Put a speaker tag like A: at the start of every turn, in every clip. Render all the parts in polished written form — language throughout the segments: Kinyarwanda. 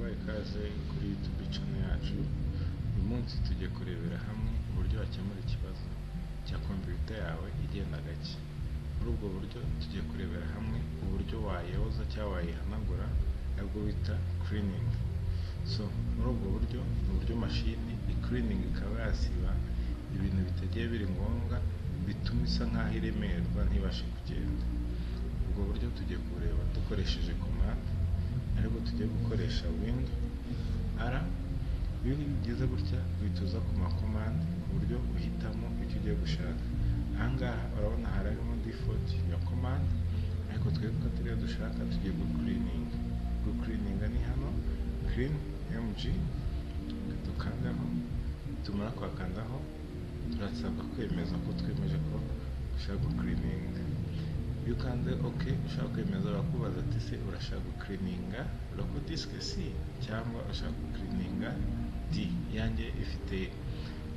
A: tubaye ikaze kuri YouTube channel yacu. Uyu munsi tugiye kurebera hamwe uburyo wakemura ikibazo cya computer yawe igenda gake. Muri ubwo buryo tugiye kurebera hamwe uburyo wayoza cyangwa wayihanagura nabwo bita cleaning. So muri ubwo buryo ni uburyo mashini cleaning ikaba yasiba ibintu bitagiye biri ngombwa bituma isa nkaho iremerwa ntibashe kugenda. Ubwo buryo tugiye kureba dukoresheje command, ariko tugiye gukoresha Windows R. Iyo ugeze gutya bituza ku makomande ku buryo uhitamo icyo ugiye gushaka. Ahangaha urabona harimo default ya command, ariko twebwe ko turiyo dushaka tugiye cleaning. Cleaning ni hano clean mg, dukandaho. Tumara kwakandaho turasabwa kwemeza ko twemeje ko dushaka cleaning. Iyo ukanze OK ushaka kwemeza barakubaza ati se urashaka cleaninga local disk C cyangwa urashaka cleaninga D. Yanjye ifite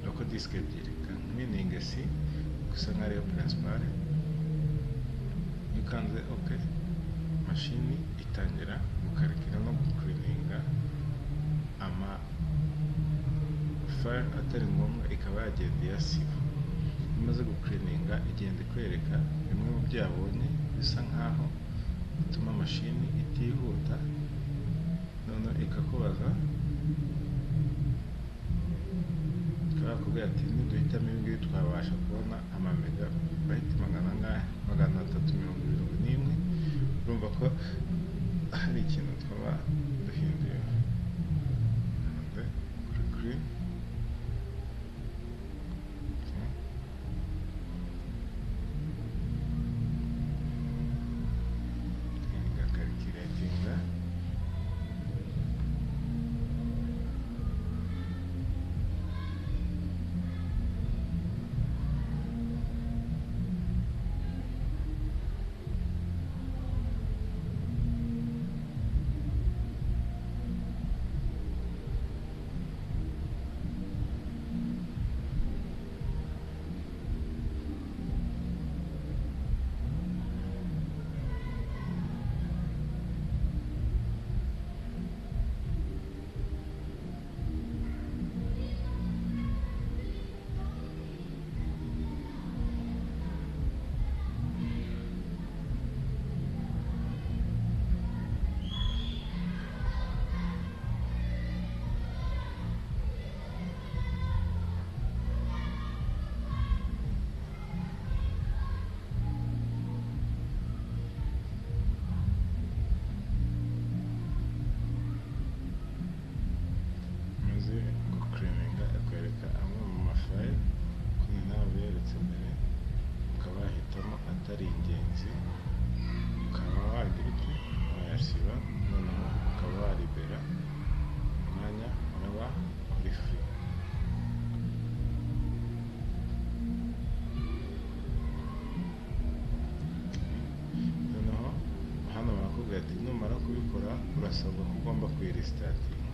A: local disk ebyiri, cleaning C gusa nk'ariyo principal. Iyo ukanze OK mashini itangira gukarikira no cleaninga ama file atari ngombwa, ikaba yagenda iyasiba. Imaze gucleaninga igenda ikwereka bimwe mu byo yabonye bisa nkaho bituma mashini itihuta. None ikakubaza ikakubwira ati niduhitamo ibi ngibi twabasha kubona amamegabyte 371. Urumva ko hari ikintu twaba duhinduye. Clean atari ingenzi, ukaba wagira iti wayasiba, noneho ukaba waribera umwanya uraba uri free. Noneho hano barakubwira ati numara kubikora urasabwa ko ugomba kuyirestatinga.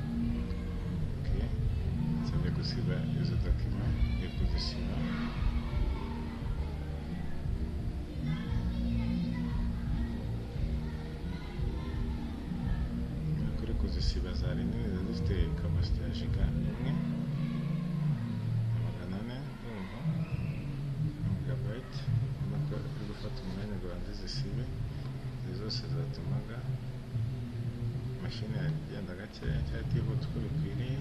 A: Okay, nsabye gusiba izo document yo kuzisiba. Kuzisiba zari nini zifite capacity ya giga 1 400 megabyte. Nubwo iri gufata umwanya ngo zisibe zose zatumaga mashini igenda gake cyangwa itihuta uko bikwiriye.